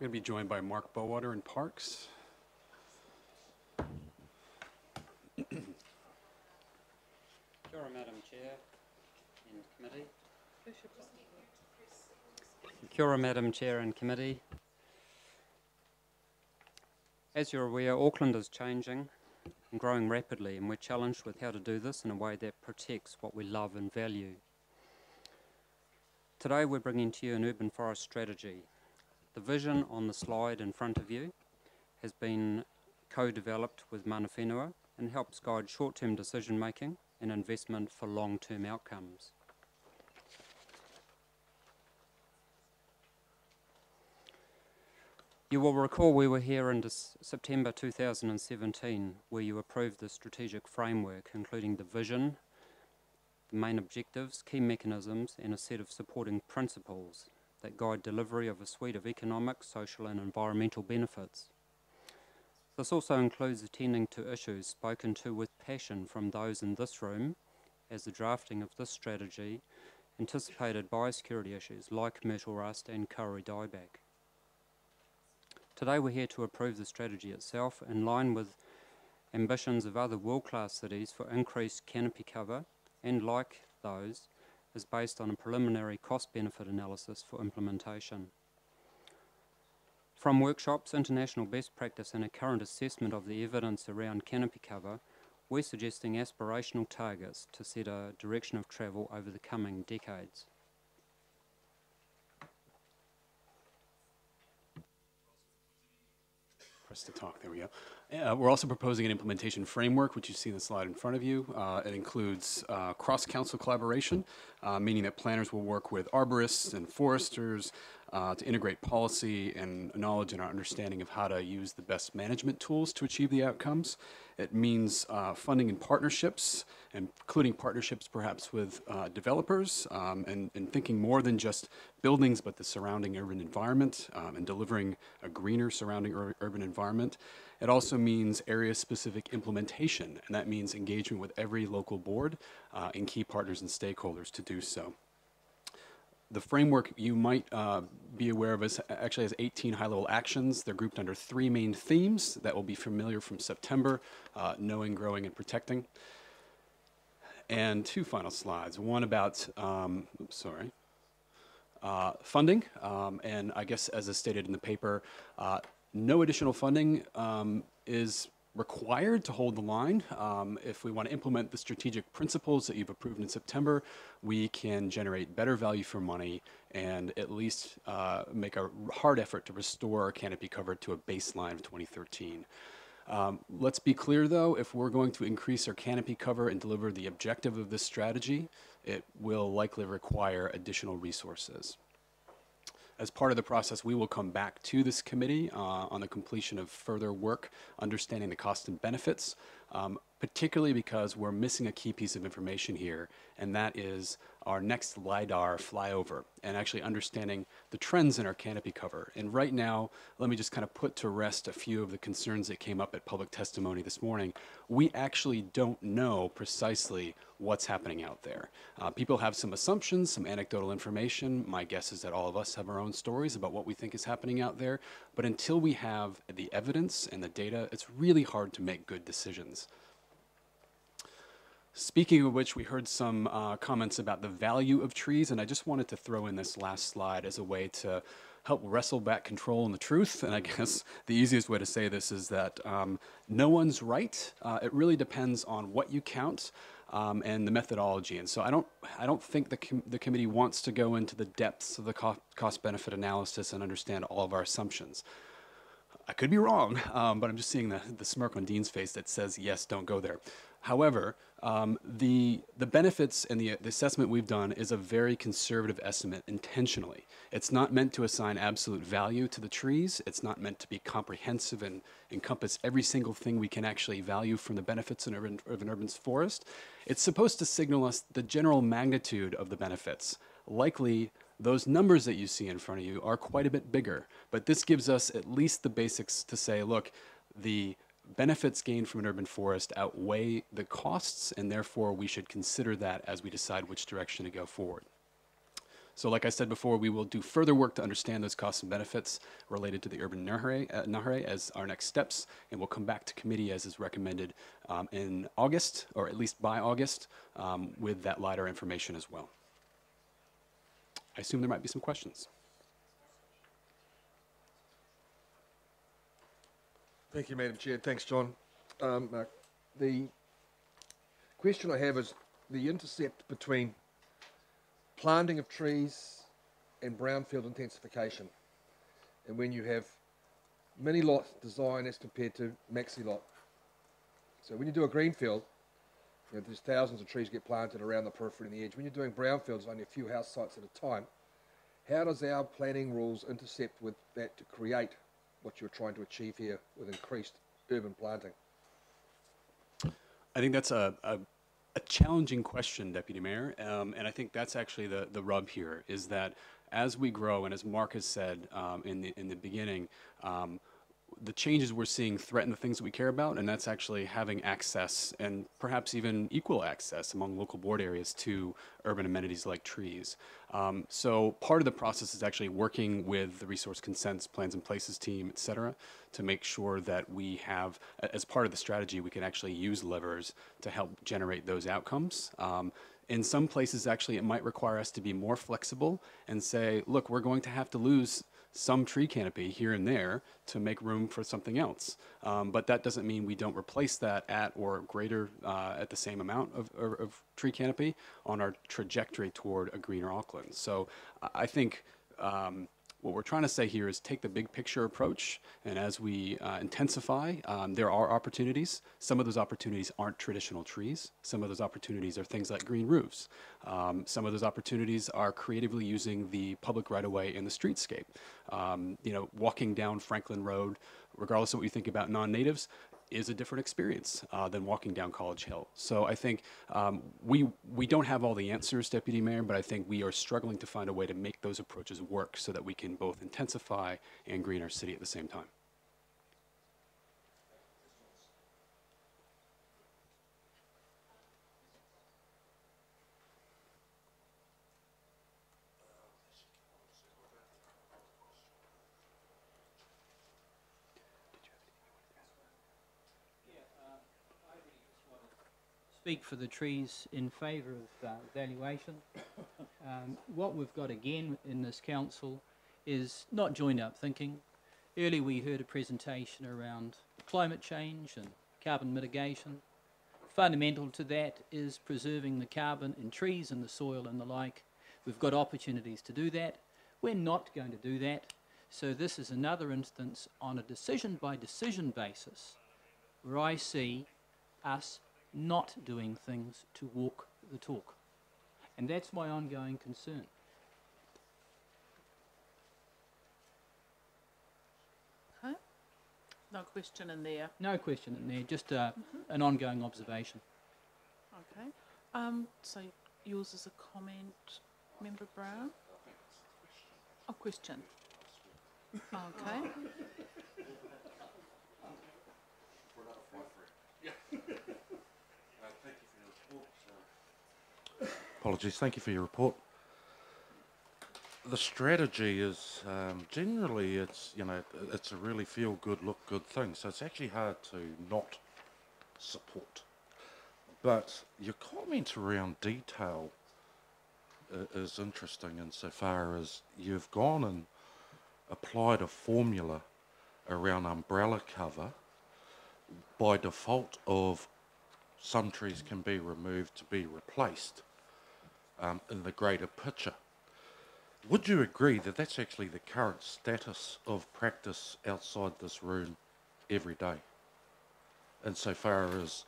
We're going to be joined by Mark Bowater in Parks. Kia ora, Madam Chair and Committee. Kia ora, Madam Chair and Committee. As you're aware, Auckland is changing and growing rapidly, and we're challenged with how to do this in a way that protects what we love and value. Today we're bringing to you an urban forest strategy. The vision on the slide in front of you has been co-developed with Mana Whenua and helps guide short-term decision-making and investment for long-term outcomes. You will recall we were here in September 2017 where you approved the strategic framework, including the vision, the main objectives, key mechanisms and a set of supporting principles that guide delivery of a suite of economic, social and environmental benefits. This also includes attending to issues spoken to with passion from those in this room as the drafting of this strategy anticipated biosecurity issues like myrtle rust and kauri dieback. Today we're here to approve the strategy itself in line with ambitions of other world-class cities for increased canopy cover and, like those, is based on a preliminary cost-benefit analysis for implementation. From workshops, international best practice and a current assessment of the evidence around canopy cover, we're suggesting aspirational targets to set a direction of travel over the coming decades. Press to talk, there we go. We're also proposing an implementation framework, which you see in the slide in front of you. It includes cross-council collaboration, meaning that planners will work with arborists and foresters to integrate policy and knowledge and our understanding of how to use the best management tools to achieve the outcomes. It means funding and partnerships, including partnerships perhaps with developers, and thinking more than just buildings, but the surrounding urban environment, and delivering a greener surrounding urban environment. It also means area-specific implementation, and that means engagement with every local board and key partners and stakeholders to do so. The framework, you might be aware of, actually has 18 high-level actions. They're grouped under 3 main themes that will be familiar from September: knowing, growing, and protecting. And 2 final slides. One about, funding, and I guess as is stated in the paper, no additional funding is required to hold the line. If we want to implement the strategic principles that you've approved in September, we can generate better value for money and at least make a hard effort to restore our canopy cover to a baseline of 2013. Let's be clear though, if we're going to increase our canopy cover and deliver the objective of this strategy, it will likely require additional resources. As part of the process, we will come back to this committee on the completion of further work, understanding the costs and benefits, particularly because we're missing a key piece of information here, and that is our next LiDAR flyover, and actually understanding the trends in our canopy cover. And right now, let me just kind of put to rest a few of the concerns that came up at public testimony this morning. We actually don't know precisely what's happening out there. People have some assumptions, some anecdotal information. My guess is that all of us have our own stories about what we think is happening out there, but until we have the evidence and the data, it's really hard to make good decisions. Speaking of which, we heard some comments about the value of trees, and I just wanted to throw in this last slide as a way to help wrestle back control and the truth. And I guess the easiest way to say this is that no one's right. It really depends on what you count and the methodology. And so I don't think the committee wants to go into the depths of the cost-benefit analysis and understand all of our assumptions. I could be wrong, but I'm just seeing the smirk on Dean's face that says, yes, don't go there. However, the benefits and the assessment we've done is a very conservative estimate intentionally. It's not meant to assign absolute value to the trees. It's not meant to be comprehensive and encompass every single thing we can actually value from the benefits in urban forest. It's supposed to signal us the general magnitude of the benefits. Likely, those numbers that you see in front of you are quite a bit bigger, but this gives us at least the basics to say, look, the benefits gained from an urban forest outweigh the costs, and therefore we should consider that as we decide which direction to go forward. So like I said before, we will do further work to understand those costs and benefits related to the urban Ngāhere as our next steps, and we'll come back to committee as is recommended in August, or at least by August, with that LiDAR information as well. I assume there might be some questions. Thank you, Madam Chair. Thanks, John. Mark. The question I have is the intercept between planting of trees and brownfield intensification, and when you have mini lot design as compared to maxi lot. So when you do a greenfield, there's thousands of trees get planted around the periphery and the edge. When you're doing brownfields, only a few house sites at a time. How does our planning rules intercept with that to create what you're trying to achieve here with increased urban planting? I think that's a challenging question, Deputy Mayor, and I think that's actually the rub here, is that as we grow, and as Mark has said in the beginning, the changes we're seeing threaten the things that we care about, and that's actually having access, and perhaps even equal access among local board areas to urban amenities like trees. So part of the process is actually working with the resource consents, plans and places team, et cetera, to make sure that we have, as part of the strategy, we can actually use levers to help generate those outcomes. In some places, actually, it might require us to be more flexible and say, look, we're going to have to lose some tree canopy here and there to make room for something else. But that doesn't mean we don't replace that at or greater at the same amount of tree canopy on our trajectory toward a greener Auckland. So I think what we're trying to say here is take the big picture approach, and as we intensify, there are opportunities. Some of those opportunities aren't traditional trees. Some of those opportunities are things like green roofs. Some of those opportunities are creatively using the public right-of-way in the streetscape. Walking down Franklin Road, regardless of what you think about non-natives, is a different experience than walking down College Hill. So I think we don't have all the answers, Deputy Mayor, but I think we are struggling to find a way to make those approaches work so that we can both intensify and green our city at the same time. Speak for the trees in favour of valuation. What we've got again in this council is not joined up thinking. Earlier we heard a presentation around climate change and carbon mitigation. Fundamental to that is preserving the carbon in trees and the soil and the like. We've got opportunities to do that. We're not going to do that. So this is another instance on a decision by decision basis where I see us not doing things to walk the talk. And that's my ongoing concern. Okay. No question in there. No question in there, just an ongoing observation. Okay. So yours is a comment, Member Brown? A question. Okay. Apologies, thank you for your report. The strategy is generally it's a really feel good, look good thing, so it's actually hard to not support. But your comment around detail is interesting insofar as you've gone and applied a formula around umbrella cover by default of some trees can be removed to be replaced in the greater picture. Would you agree that that's actually the current status of practice outside this room every day, insofar as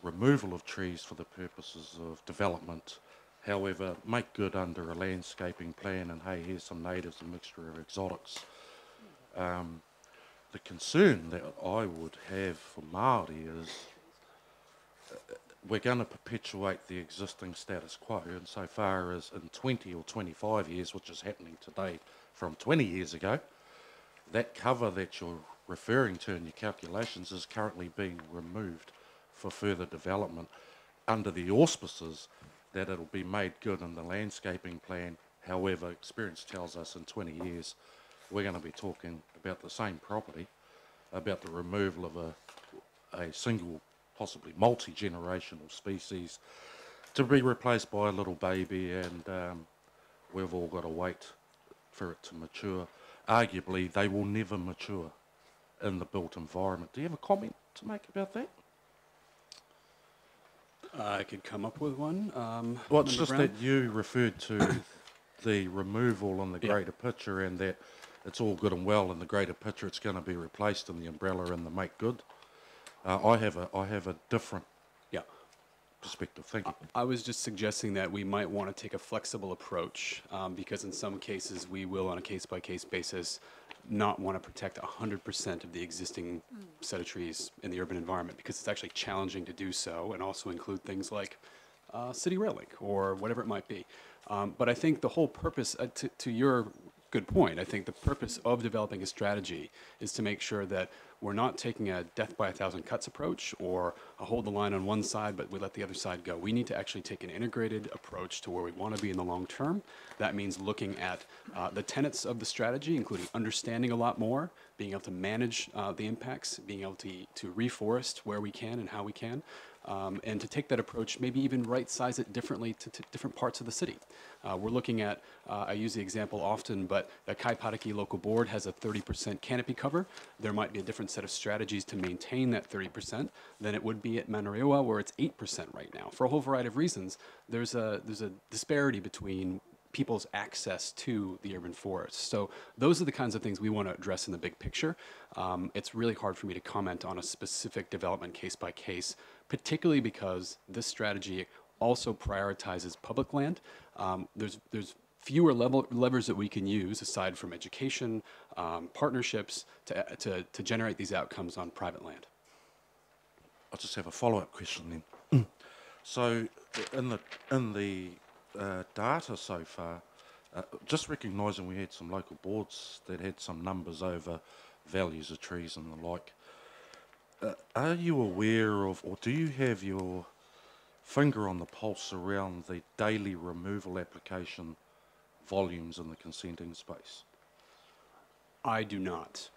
removal of trees for the purposes of development, however, make good under a landscaping plan, and hey, here's some natives, a mixture of exotics. The concern that I would have for Māori is we're going to perpetuate the existing status quo insofar as in 20 or 25 years, which is happening today from 20 years ago, that cover that you're referring to in your calculations is currently being removed for further development under the auspices that it'll be made good in the landscaping plan, However, experience tells us in 20 years we're going to be talking about the same property, about the removal of a single, possibly multi-generational species to be replaced by a little baby, and we've all got to wait for it to mature. Arguably, they will never mature in the built environment. Do you have a comment to make about that? I could come up with one. Well, it's Member just Brown? that you referred to the removal in the Yeah. greater picture, and that it's all good and well in the greater picture. It's going to be replaced in the umbrella and the make good. I have a different Yeah. perspective. Thank you. I was just suggesting that we might want to take a flexible approach because in some cases we will, on a case-by-case basis, not want to protect 100% of the existing set of trees in the urban environment because it's actually challenging to do so and also include things like city rail link or whatever it might be. But I think the whole purpose, to your good point, I think the purpose of developing a strategy is to make sure that we're not taking a death by a thousand cuts approach or a hold the line on one side but we let the other side go. We need to actually take an integrated approach to where we want to be in the long term. That means looking at the tenets of the strategy, including understanding a lot more, being able to manage the impacts, being able to reforest where we can and how we can, and to take that approach, maybe even right-size it differently to different parts of the city. We're looking at, I use the example often, but the Kaipatiki local board has a 30% canopy cover. There might be a different set of strategies to maintain that 30% than it would be at Manarewa, where it's 8% right now. For a whole variety of reasons, there's a disparity between people's access to the urban forest. So those are the kinds of things we want to address in the big picture. It's really hard for me to comment on a specific development case by case, particularly because this strategy also prioritizes public land. There's fewer levers that we can use aside from education, partnerships to generate these outcomes on private land. I'll just have a follow-up question then. So, in the data so far, just recognising we had some local boards that had some numbers over values of trees and the like, are you aware of, or do you have your finger on the pulse around the daily removal application volumes in the consenting space? I do not.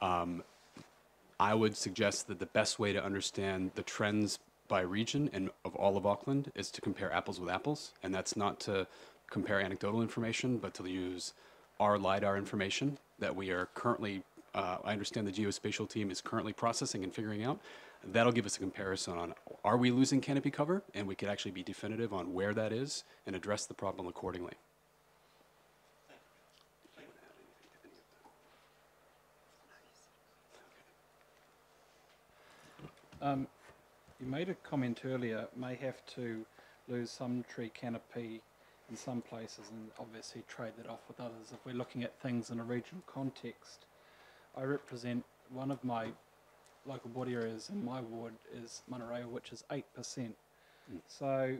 I would suggest that the best way to understand the trends by region and of all of Auckland is to compare apples with apples, and that's not to compare anecdotal information, but to use our LiDAR information that we are currently, I understand the geospatial team is currently processing and figuring out. That'll give us a comparison on, are we losing canopy cover? And we could actually be definitive on where that is and address the problem accordingly. You made a comment earlier, may have to lose some tree canopy in some places and obviously trade that off with others. If we're looking at things in a regional context, I represent one of my local board areas in my ward is Manarewa, which is 8%. So,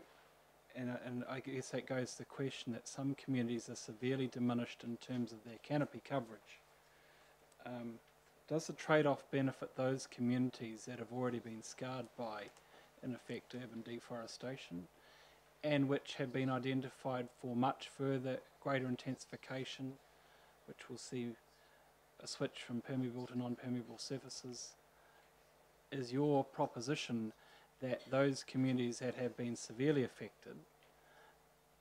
and I guess that goes to the question that some communities are severely diminished in terms of their canopy coverage. Does the trade-off benefit those communities that have already been scarred by, in effect, urban deforestation, and which have been identified for much further, greater intensification, which will see a switch from permeable to non-permeable surfaces? Is your proposition that those communities that have been severely affected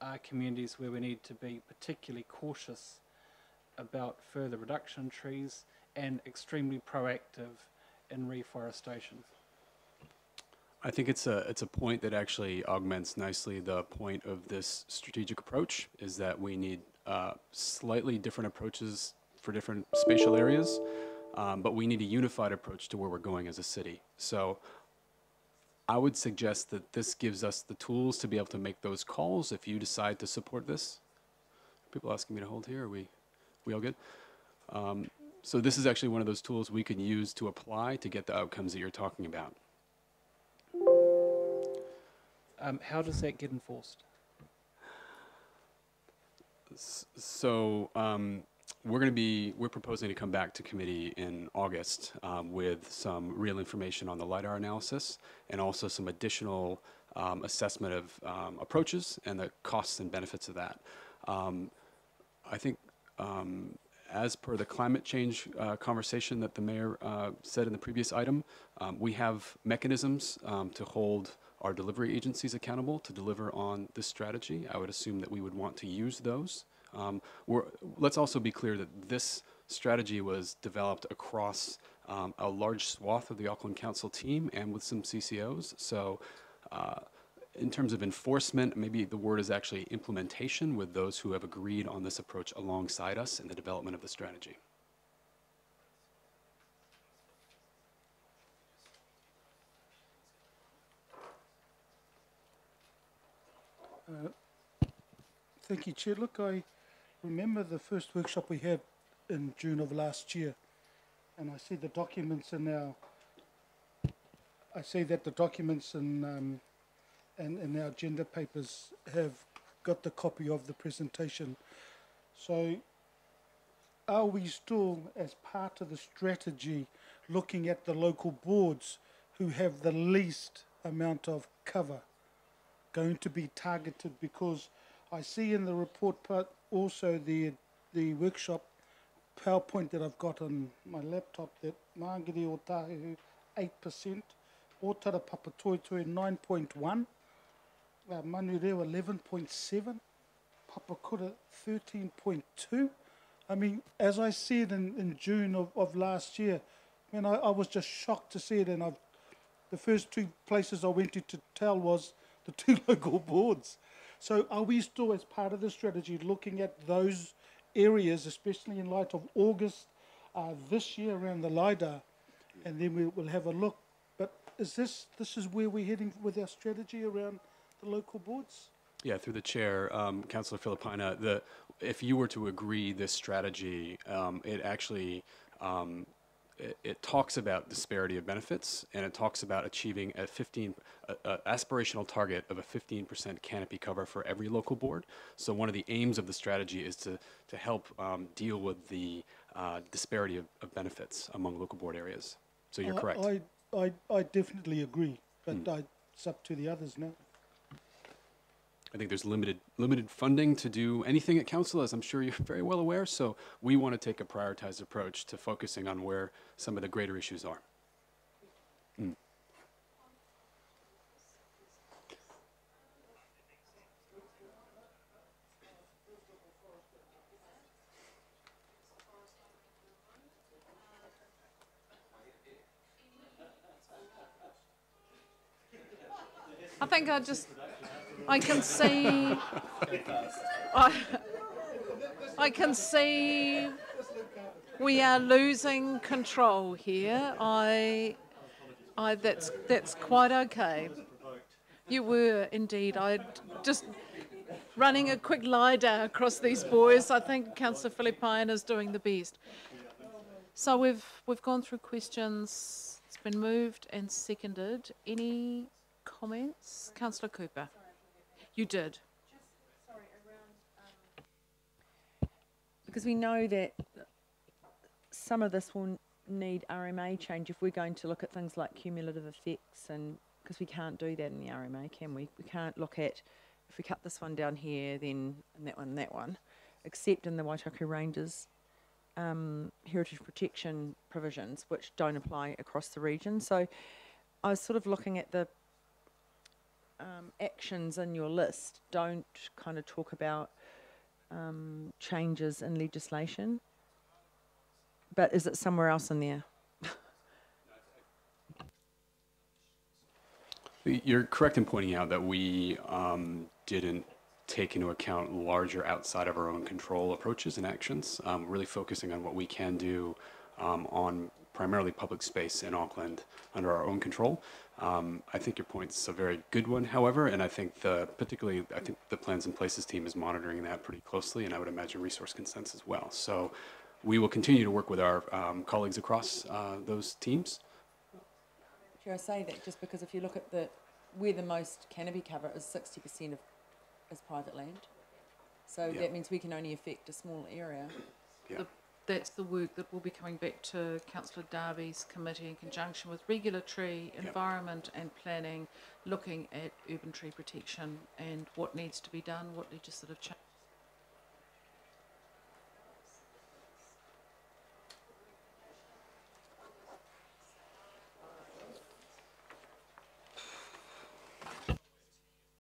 are communities where we need to be particularly cautious about further reduction in trees and extremely proactive in reforestation? I think it's a point that actually augments nicely the point of this strategic approach, is that we need slightly different approaches for different spatial areas, but we need a unified approach to where we're going as a city. So I would suggest that this gives us the tools to be able to make those calls if you decide to support this. People asking me to hold here, are we all good? So this is actually one of those tools we can use to apply to get the outcomes that you're talking about. How does that get enforced? So we're proposing to come back to committee in August with some real information on the LiDAR analysis and also some additional assessment of approaches and the costs and benefits of that. I think as per the climate change conversation that the mayor said in the previous item, we have mechanisms to hold our delivery agencies accountable to deliver on this strategy. I would assume that we would want to use those. Let's also be clear that this strategy was developed across a large swath of the Auckland Council team and with some CCOs. So in terms of enforcement, maybe the word is actually implementation with those who have agreed on this approach alongside us in the development of the strategy. Thank you, Chair. Look, I remember the first workshop we had in June of last year, and I see the documents in our. I see that the documents in our agenda papers have got the copy of the presentation. So, are we still, as part of the strategy, looking at the local boards who have the least amount of cover going to be targeted? Because I see in the report, but also the workshop PowerPoint that I've got on my laptop, that Māngere o Tāhehu 8%, Otara Papatoetoe 9.1%, Manurewa 11.7%, Papakura 13.2%. I mean, as I said in June of last year, man, I was just shocked to see it, and the first two places I went to tell was the two local boards. So are we still, as part of the strategy, looking at those areas, especially in light of August this year around the LIDAR, and then we'll have a look. But is this is where we're heading with our strategy around the local boards? Yeah, through the chair, Councillor Filipina, if you were to agree this strategy, it actually it talks about disparity of benefits, and it talks about achieving a aspirational target of a 15% canopy cover for every local board. So one of the aims of the strategy is to help deal with the disparity of benefits among local board areas. So you're correct. I definitely agree, but it's up to the others now. I think there's limited funding to do anything at council, as I'm sure you're very well aware. So we want to take a prioritized approach to focusing on where some of the greater issues are. I think I can see, I can see we are losing control here. That's quite okay. You were indeed. I just running a quick LIDAR across these boys. I think Councillor Filipine is doing the best. So we've gone through questions. It's been moved and seconded. Any comments, Councillor Cooper? You did. Because we know that some of this will need RMA change if we're going to look at things like cumulative effects, and because we can't do that in the RMA, can we? We can't look at, if we cut this one down here, then and that one, except in the Waitaki Ranges heritage protection provisions, which don't apply across the region. So I was sort of looking at the actions in your list don't kind of talk about changes in legislation, but is it somewhere else in there? You're correct in pointing out that we didn't take into account larger outside of our own control approaches and actions, really focusing on what we can do on primarily public space in Auckland under our own control. I think your point's a very good one, however, and I think particularly the Plans and Places team is monitoring that pretty closely, and I would imagine Resource Consents as well. So we will continue to work with our colleagues across those teams. Chair, I say that just because if you look at where the most canopy cover is, 60% is private land. So that means we can only affect a small area. Yeah. That's the work that will be coming back to Councillor Darby's committee in conjunction with regulatory, environment and planning, looking at urban tree protection and what needs to be done, what legislative change